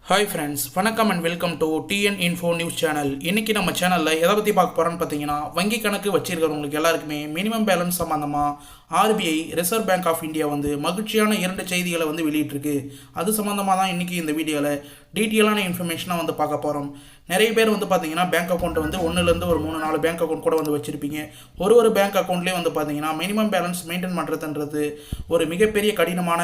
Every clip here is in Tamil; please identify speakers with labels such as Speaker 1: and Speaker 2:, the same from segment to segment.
Speaker 1: ஹாய் ஃப்ரெண்ட்ஸ், வணக்கம் and welcome to TN info news channel. இன்றைக்கி நம்ம சேனலில் எதை பற்றி பார்க்க போகிறோன்னு பார்த்தீங்கன்னா, வங்கி கணக்கு வச்சிருக்கிறவங்களுக்கு எல்லாருக்குமே மினிமம் பேலன்ஸ் சம்மந்தமாக RBI Reserve Bank of India மகிழ்ச்சியான 2 செய்திகளை வெளியிட்டிருக்கு. அது சம்மந்தமாக தான் இன்றைக்கி இந்த வீடியோவில் டீட்டெயிலான இன்ஃபர்மேஷனாக பார்க்க போகிறோம். நிறைய பேர் பார்த்தீங்கன்னா பேங்க் அக்கௌண்ட் 1லேருந்து ஒரு 3-4 பேங்க் அக்கௌண்ட் கூட வச்சுருப்பீங்க. ஒரு பேங்க் அக்கௌண்ட்லேயே பார்த்தீங்கன்னா மினிமம் பேலன்ஸ் மெயின்டைன் பண்ணுறதுன்றது ஒரு மிகப்பெரிய கடினமான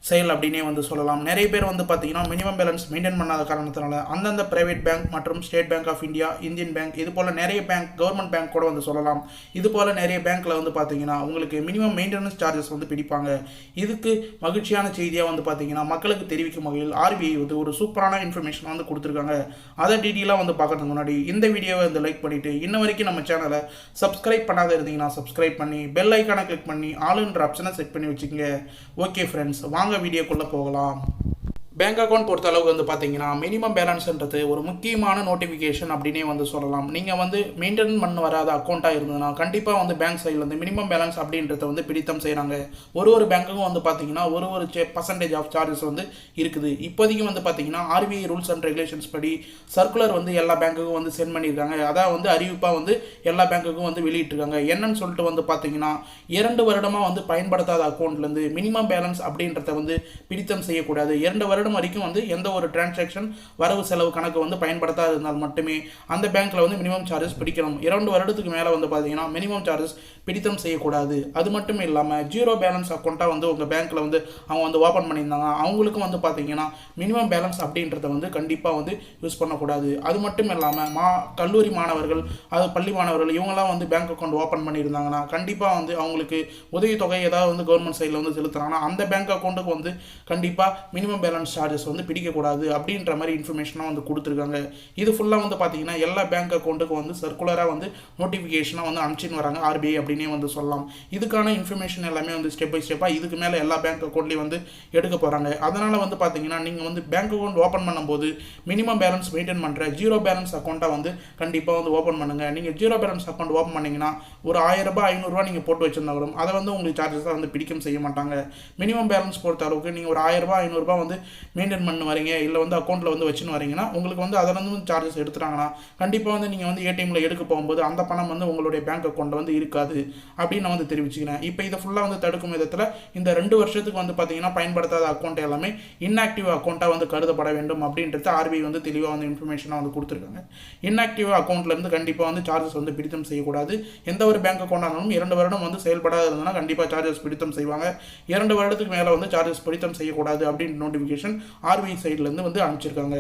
Speaker 1: செயல் அப்படின்னே சொல்லலாம். நிறைய பேர் பார்த்தீங்கன்னா மினிமம் பேலன்ஸ் மெயின்டைன் பண்ணாத காரணத்தினால அந்தந்த பிரைவேட் பேங்க் மற்றும் State Bank of India, Indian Bank, இது போல் நிறைய பேங்க், கவர்மெண்ட் பேங்க் கூட சொல்லலாம். இது போல் நிறைய பேங்க்கில் பார்த்தீங்கன்னா உங்களுக்கு மினிமம் மெயின்டெனன்ஸ் சார்ஜஸ் பிடிப்பாங்க. இதுக்கு மகிழ்ச்சியான செய்தியாக பார்த்தீங்கன்னா மக்களுக்கு தெரிவிக்கும் வகையில் ஆர்பிஐ ஒரு சூப்பரான இன்ஃபர்மேஷன் கொடுத்துருக்காங்க. அதை டீட்டெயிலாக பார்க்கறதுக்கு முன்னாடி இந்த வீடியோவை லைக் பண்ணிவிட்டு இன்ன வரைக்கும் நம்ம சேனலை சப்ஸ்கிரைப் பண்ணாத இருந்தீங்கன்னா சப்ஸ்கிரைப் பண்ணி பெல் ஐக்கானை கிளிக் பண்ணி ஆளுன்ற ஆப்ஷனை செட் பண்ணி வச்சுக்கோங்க. ஓகே ஃப்ரெண்ட்ஸ், வாங்க வீடியோக்குள்ளே போகலாம். பேங்க் அக்கௌண்ட் பொறுத்த அளவுக்கு பார்த்தீங்கன்னா மினிமம் பேலன்ஸ்ன்றது ஒரு முக்கியமான நோட்டிஃபிகேஷன் அப்படின்னே சொல்லலாம். நீங்கள் மெயின்டைன் பண்ண வராத அக்கௌண்ட்டாக இருந்ததுன்னா கண்டிப்பாக பேங்க் சைடில் மினிமம் பேலன்ஸ் அப்படின்றத பிடித்தம் செய்கிறாங்க. ஒரு பேங்க்குக்கும் பார்த்தீங்கன்னா ஒரு பர்சன்டேஜ் ஆஃப் சார்ஜஸ் இருக்குது. இப்போதைக்கு பார்த்தீங்கன்னா ஆர்பிஐ ரூல்ஸ் அண்ட் ரெகுலேஷன்ஸ் படி சர்க்குலர் எல்லா பேங்க்குக்கும் சென்ட் பண்ணியிருக்காங்க. அதான் அறிவிப்பாக எல்லா பேங்க்குக்கும் வெளியிட்டிருக்காங்க. என்னன்னு சொல்லிட்டு பார்த்தீங்கன்னா 2 வருடமாக பயன்படுத்தாத அக்கௌண்ட்லேருந்து மினிமம் பேலன்ஸ் அப்படின்றத பிடித்தம் செய்யக்கூடாது. 2 வருடம் வரைக்கும் எந்த ஒரு டிரான்சாக்ஷன் வரவு செலவு கணக்கு பயன்படுத்தாது இருந்தால் மட்டுமே அந்த பேங்க்ல மினிமம் சார்ஜஸ் பிடிக்கணும். 2 வருடத்துக்கு மேல பார்த்தீங்கன்னா மினிமம் சார்ஜஸ் பிடித்தம் செய்யக்கூடாது. அது மட்டும் இல்லாமல் ஜீரோ பேலன்ஸ் அக்கௌண்ட்டா உங்க பேங்க்ல அவங்க ஓபன் பண்ணியிருந்தாங்க, அவங்களுக்கும் பார்த்தீங்கன்னா மினிமம் பேலன்ஸ் அப்படின்றத கண்டிப்பாக யூஸ் பண்ணக்கூடாது. அது மட்டும் இல்லாமல் கல்லூரி மாணவர்கள், அது பள்ளி மாணவர்கள் இவங்கெல்லாம் பேங்க் அக்கௌண்ட் ஓப்பன் பண்ணியிருந்தாங்கன்னா கண்டிப்பாக அவங்களுக்கு உதவித்தொகை ஏதாவது கவர்மெண்ட் சைடில் செலுத்துறாங்கன்னா அந்த பேங்க் அக்கௌண்ட்டுக்கு கண்டிப்பாக மினிமம் பேலன்ஸ் சார்ஜஸ் பிடிக்கக்கூடாது அப்படின்ற மாதிரி இன்ஃபர்மேஷனாக கொடுத்துருக்காங்க. இது ஃபுல்லாக பார்த்தீங்கன்னா எல்லா பேங்க் அக்கௌண்ட்டுக்கு சர்க்குலராக நோட்டிஃபிகேஷனாக அனுப்பிச்சின்னு வராங்க ஆர்பிஐ அப்படின்னே சொல்லலாம். இதுக்கான இன்ஃபர்மேஷன் எல்லாமே ஸ்டெப் பை ஸ்டெப்பாக இதுக்கு மேலே எல்லா பேங்க் அக்கௌண்ட்லேயும் எடுக்க போகிறாங்க. அதனால் பார்த்தீங்கன்னா நீங்கள் பேங்க் அக்கௌண்ட் ஓப்பன் பண்ணும்போது மினிமம் பேலன்ஸ் மெயின்டைன் பண்ணுற ஜீரோ பேலன்ஸ் அக்கௌண்ட்டாக கண்டிப்பாக ஓப்பன் பண்ணுங்கள். நீங்கள் ஜீரோ பேலன்ஸ் அக்கௌண்ட் ஓப்பன் பண்ணிங்கன்னா ஒரு 1000 ரூபாய் 500 ரூபா நீங்கள் போட்டு வச்சிருந்தாலும் அதை உங்களுக்கு சார்ஜஸாக பிடிக்கும் செய்ய மாட்டாங்க. மினிமம் பேலன்ஸ் பொறுத்த அளவுக்கு நீங்கள் ஒரு 1000 ரூபாய் 500 ரூபாய் மெயின்டைன் பண்ண வரீங்க, இல்லை அக்கௌண்ட்டில் வச்சுன்னு வரீங்கன்னா உங்களுக்கு அதிலிருந்து சார்ஜஸ் எடுத்துட்டாங்கன்னா கண்டிப்பாக நீங்கள் ஏடிஎம்மில் எடுக்க போகும்போது அந்த பணம் உங்களுடைய பேங்க் அக்கௌண்ட்டில் இருக்காது அப்படின்னு நான் தெரிவிச்சுக்கிறேன். இப்போ இதை ஃபுல்லாக தடுக்கும் விதத்தில் இந்த 2 வருஷத்துக்கு பார்த்தீங்கன்னா பயன்படுத்தாத அக்கௌண்ட் எல்லாமே இன்ஆக்டிவ் அக்கௌண்ட்டாக கருதப்பட வேண்டும் அப்படின்றது ஆர்பிஐ தெளிவாக இன்ஃபர்மேஷனாக கொடுத்துருக்காங்க. இன்ஆக்டிவ் அக்கௌண்ட்லேருந்து கண்டிப்பாக சார்ஜஸ் பிடித்தம் செய்யக்கூடாது. எந்த ஒரு பேங்க் அக்கௌண்ட் ஆனாலும் 2 வருடம் செயல்படாத இருந்ததுன்னா கண்டிப்பாக சார்ஜஸ் பிடித்தம் செய்வாங்க. 2 வருடத்துக்கு மேலே சார்ஜஸ் பிடித்தம் செய்யக்கூடாது அப்படின்னு நோட்டிஃபிகேஷன் ஆர்பிஐ சைட்லேருந்து அனுப்பிச்சிருக்காங்க.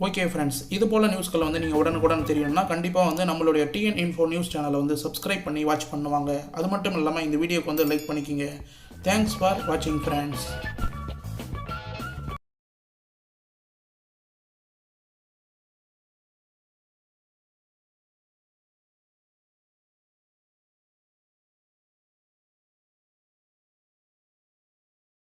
Speaker 1: ஓகே ஃப்ரெண்ட்ஸ், இது போல் நியூஸ்களை நீங்கள் உடனுக்குடன் தெரியணும்னா கண்டிப்பாக நம்மளுடைய டிஎன் இன்ஃபோ நியூஸ் சேனலை சப்ஸ்கிரைப் பண்ணி வாட்ச் பண்ணுவாங்க. அது மட்டும் இல்லாமல் இந்த வீடியோக்கு லைக் பண்ணிக்கிங்க. தேங்க்ஸ் ஃபார் வாட்சிங் ஃப்ரெண்ட்ஸ்.